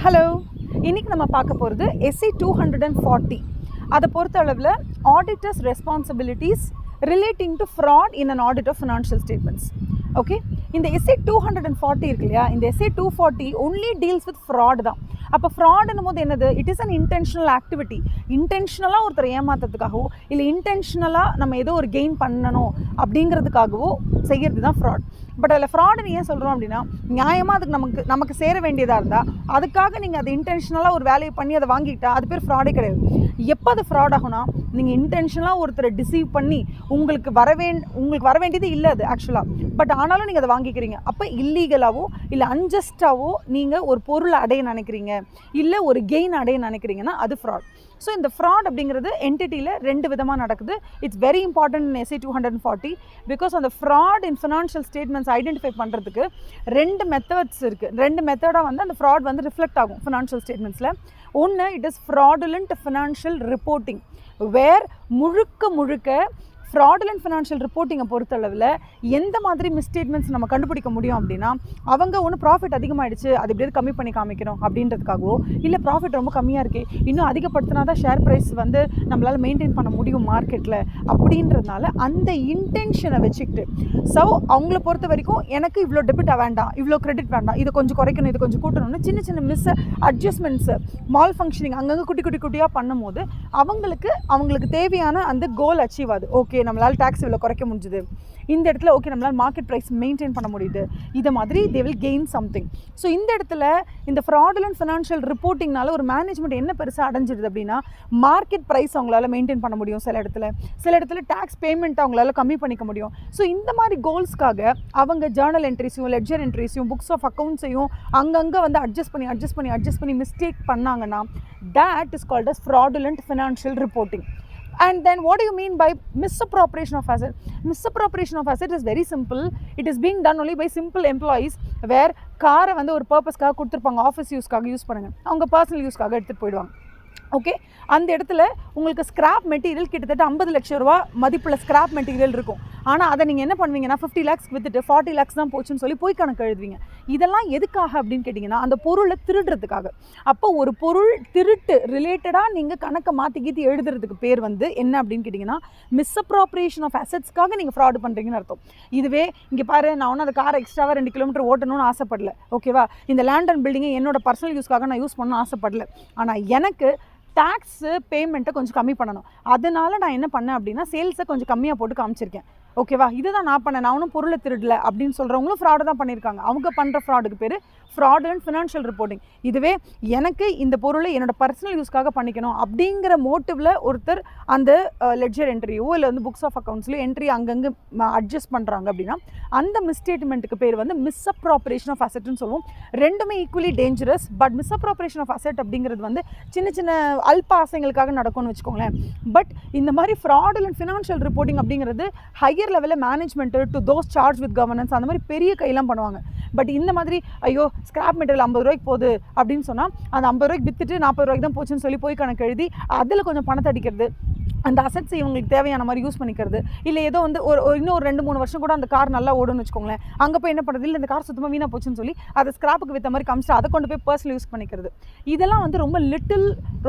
Hello, இன்றைக்கி நம்ம பார்க்க போகிறது SC 240. அதை பொறுத்த அளவில் auditors responsibilities relating to fraud in an audit of financial statements. Okay, இந்த SC 240 இருக்கு இல்லையா, இந்த SC 240 only deals with fraud தான். அப்போ ஃப்ராடுன்னும் போது என்னது, it is an intentional activity. இன்டென்ஷனலாக ஒருத்தர் ஏமாத்துறதுக்காகவோ இல்லை இன்டென்ஷனலாக நம்ம ஏதோ ஒரு கெயின் பண்ணணும் அப்படிங்கிறதுக்காகவோ செய்கிறது தான் ஃப்ராட். பட் அதில் ஃப்ராடுன்னு ஏன் சொல்கிறோம் அப்படின்னா, நியாயமாக அதுக்கு நமக்கு சேர வேண்டியதாக இருந்தால் அதுக்காக நீங்கள் அதை இன்டென்ஷனலாக ஒரு வேலையை பண்ணி அதை வாங்கிக்கிட்டா அது பேர் ஃப்ராடே கிடையாது. எப்போ அது ஃப்ராட் ஆகும்னா, நீங்கள் இன்டென்ஷனலாக ஒருத்தரை டிசீவ் பண்ணி உங்களுக்கு வர வேண்டியது இல்லை அது ஆக்சுவலாக, பட் ஆனாலும் நீங்கள் அதை வாங்கிக்கிறீங்க. அப்போ இல்லீகலாகவோ இல்லை அன்ஜஸ்டாகவோ நீங்கள் ஒரு பொருளை அடைய நினைக்கிறீங்க, இல்லை ஒரு கெயின் அடைய நினைக்கிறீங்கன்னா அது ஃப்ராட். ஸோ இந்த ஃப்ராட் அப்படிங்கிறது என்டிட்டியில் ரெண்டு விதமாக நடக்குது. It's very important in SC 240 because அந்த fraud in financial statements identify பண்ணுறதுக்கு ரெண்டு மெத்தட்ஸ் இருக்குது. ரெண்டு மெத்தடாக வந்து அந்த ஃப்ராட் வந்து ரிஃப்ளெக்ட் ஆகும் ஃபினான்ஷியல் ஸ்டேட்மெண்ட்ஸில். ஒன்று, it is fraudulent financial reporting, where முழுக்க ஃப்ராடுலண்ட் ஃபினான்ஷியல் ரிப்போர்ட்டிங்கை பொறுத்தளவில் எந்த மாதிரி மிஸ்டேட்மெண்ட்ஸ் நம்ம கண்டுபிடிக்க முடியும் அப்படின்னா, அவங்க ஒன்று ப்ராஃபிட் அதிகமாகிடுச்சு அது எப்படியாவது கம்மி பண்ணி காமிக்கணும் அப்படின்றதுக்காகவோ, இல்லை ப்ராஃபிட் ரொம்ப கம்மியாக இருக்கே இன்னும் அதிகப்படுத்தினா தான் ஷேர் ப்ரைஸ் வந்து நம்மளால் மெயின்டைன் பண்ண முடியும் மார்க்கெட்டில் அப்படின்றதுனால அந்த இன்டென்ஷனை வச்சுக்கிட்டு, ஸோ அவங்கள பொறுத்த வரைக்கும் எனக்கு இவ்வளோ டெபிட் வேண்டாம், இவ்வளோ கிரெடிட் வேண்டாம், இதை கொஞ்சம் குறைக்கணும், இதை கொஞ்சம் கூட்டணும்னு சின்ன சின்ன அட்ஜஸ்ட்மெண்ட்ஸு மால் ஃபங்க்ஷனிங் அங்கங்கே குட்டியாக பண்ணும்போது அவங்களுக்கு தேவையான அந்த கோல் அச்சீவ் ஆகுது. ஓகே, நம்மளால் டேக்ஸ் இவ்வளோ குறைக்க முடிஞ்சுது, இந்த இடத்துல ஓகே நம்மளால் மார்க்கெட் ப்ரைஸ் மெயின்டைன் பண்ண முடியுது, இதை மாதிரி they will gain something. So இந்த இடத்துல இந்த ஃப்ராடுலண்ட் ஃபினான்ஷியல் ரிப்போர்ட்டிங்னால ஒரு மேனேஜ்மெண்ட் என்ன பெருசாக அடைஞ்சிடுது அப்படின்னா, மார்க்கெட் ப்ரைஸ் அவங்களால மெயின்டைன் பண்ண முடியும், சில இடத்துல டேக்ஸ் பேமெண்ட் அவங்களால கம்மி பண்ணிக்க முடியும். ஸோ இந்த மாதிரி கோல்ஸ்க்காக அவங்க ஜேர்னல் என்ட்ரிஸையும் லெட்ஜர் என்ட்ரிஸையும் புக்ஸ் ஆஃப் அக்கௌண்ட்ஸையும் அங்கங்கே வந்து அட்ஜஸ்ட் பண்ணி மிஸ்டேக் பண்ணாங்கன்னா that is called as fraudulent financial reporting. And then what do you mean by misappropriation of asset? Misappropriation of asset is very simple. It is being done only by simple employees where காரை வந்து ஒரு பர்பஸ்க்காக கொடுத்துருப்பாங்க, office யூஸ்க்காக use பண்ணுங்கள், அவங்க personal யூஸ்க்காக எடுத்துகிட்டு போயிடுவாங்க. Okay, அந்த இடத்துல உங்களுக்கு ஸ்கிராப் மெட்டீரியல் கிட்டத்தட்ட 50 லட்சம் ரூபா மதிப்புள்ள ஸ்கிராப் மெட்டீரியல் இருக்கும். ஆனால் அதை நீங்கள் என்ன பண்ணுவீங்கன்னா 50 lakhs வித்துட்டு 40 lakhs தான் போச்சுன்னு சொல்லி போய் கணக்கு எழுதுவீங்க. இதெல்லாம் எதுக்காக அப்படின்னு கேட்டிங்கன்னா, அந்த பொருளை திருடுறதுக்காக. அப்போ ஒரு பொருள் திருட்டு ரிலேட்டடாக நீங்கள் கணக்கை மாற்றி எழுதுறதுக்கு பேர் வந்து என்ன அப்படின்னு கேட்டிங்கன்னா, மிஸ்அப்ராப்ரியேஷன் ஆஃப் அசெட்ஸ்க்காக நீங்கள் ஃப்ராடு பண்ணுறீங்கன்னு அர்த்தம். இதுவே இங்கே பாரு, நான் ஒன்றும் அந்த காரை எக்ஸ்ட்ராவாக 2 கிலோமீட்டர் ஓட்டணும்னு ஆசைப்படல, ஓகேவா, இந்த லேண்ட் அண்ட் பில்டிங்கை என்னோட பர்சனல் யூஸ்க்காக நான் யூஸ் பண்ணணும்னு ஆசைப்படல, ஆனால் எனக்கு டேக்ஸு பேமெண்ட்டை கொஞ்சம் கம்மி பண்ணணும், அதனால் நான் என்ன பண்ணேன் அப்படின்னா சேல்ஸை கொஞ்சம் கம்மியாக போட்டு காமிச்சிருக்கேன், ஓகேவா, இதுதான் நான் பண்ணேன், நான் ஒன்றும் பொருளை திருடல அப்படின்னு சொல்கிறவங்களும் ஃப்ராடு தான் பண்ணியிருக்காங்க. அவங்க பண்ணுற ஃப்ராடுக்கு பேர் ஃப்ராடுலண்ட் ஃபினான்ஷியல் ரிப்போர்ட்டிங். இதுவே எனக்கு இந்த பொருளை என்னோட பர்சனல் யூஸ்க்காக பண்ணிக்கணும் அப்படிங்கிற மோட்டிவில் ஒருத்தர் அந்த லெட்ஜர் என்ட்ரியோ இல்லை வந்து புக்ஸ் ஆஃப் அக்கௌண்ட்ஸ்லையோ என்ட்ரி அங்கங்கே அட்ஜஸ்ட் பண்ணுறாங்க அப்படின்னா அந்த மிஸ்டேட்மெண்ட்டுக்கு பேர் வந்து மிஸ்அப்ராப்ரியேஷன் ஆஃப் அசெட்னு சொல்லுவோம். ரெண்டுமே equally dangerous. But misappropriation of asset அப்படிங்கிறது வந்து சின்ன அல்ப ஆசைகளுக்காக நடக்கும்னு வச்சுக்கோங்களேன். பட் இந்த மாதிரி ஃப்ராடுலண்ட் ஃபினான்ஷியல் ரிப்போர்ட்டிங் அப்படிங்கிறது ஹையர் லெவலில் management to those charge with governance அந்த மாதிரி பெரிய கையெல்லாம் பண்ணுவாங்க. பட் இந்த மாதிரி ஐயோ ஸ்கிராப் மெட்டீரியல் 50 ரூபாய்க்கு போகுது அப்படின்னு சொன்னால் அந்த 50 ரூபாய்க்கு விற்றுட்டு 40 ரூபாய்க்கு தான் போச்சுன்னு சொல்லி போய் கணக்கு எழுதி அதில் கொஞ்சம் பணத்தை அடிக்கிறது, அந்த அசெட்ஸ் இவங்களுக்கு தேவையான மாதிரி யூஸ் பண்ணிக்கிறது, இல்லை ஏதோ வந்து இன்னும் ஒரு 2-3 வருஷம் கூட அந்த கார் நல்லா ஓடுன்னு வச்சுக்கோங்களேன், அங்கே போய் என்ன பண்ணுறது, இல்லை இந்த கார் சுத்தமாக வீணாக போச்சுன்னு சொல்லி அதை ஸ்கிராப்புக்கு விற்ற மாதிரி காமிச்சு அதை கொண்டு போய் பர்சனல் யூஸ் பண்ணிக்கிறது. இதெல்லாம் வந்து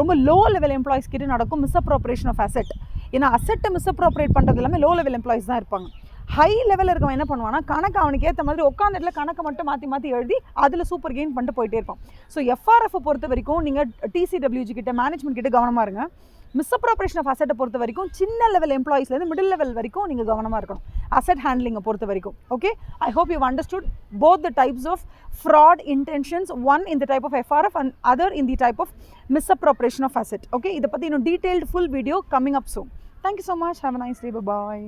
ரொம்ப லோ லெவல் எம்ப்ளாயிஸ் கிட்ட நடக்கும் மிஸ்அப்ராப்ரியேஷன் ஆஃப் அசெட். ஏன்னா அசெட்டை மிஸ்அப்ராப்ரியேட் பண்ணுறது எல்லாமே லோ லெவல் எம்ப்ளாயிஸ் தான் இருப்பாங்க. ஹை லெவலில் இருக்கவன் என்ன பண்ணுவான்னா, கணக்கு அவனுக்கு ஏற்ற மாதிரி உட்காந்த இடத்துல கணக்கை மட்டும் மாற்றி எழுதி அதில் சூப்பர் கெயின் பண்ணிட்டு போயிட்டே இருப்பான். ஸோ FRF பொறுத்த வரைக்கும் நீங்கள் TCWG கிட்ட மேனேஜ்மெண்ட் கிட்ட கவனமாக இருங்க. மிஸ்அப்ராப்ரியேஷன் ஆஃப் அசெட்டை பொறுத்த வரைக்கும் சின்ன லெவல் எம்ப்ளாயிஸ்லேருந்து மிடில் லெவல் வரைக்கும் நீங்கள் கவனமாக இருக்கணும் அசெட் ஹேண்ட்லிங்கை பொறுத்த வரைக்கும். Okay, I hope you understood both the types of fraud intentions, one in the type of FRF and other in the type of misappropriation of asset. Okay, இதை பற்றி இன்னும் detailed full video coming up soon. Thank you so much. Have a nice day. Bye-bye.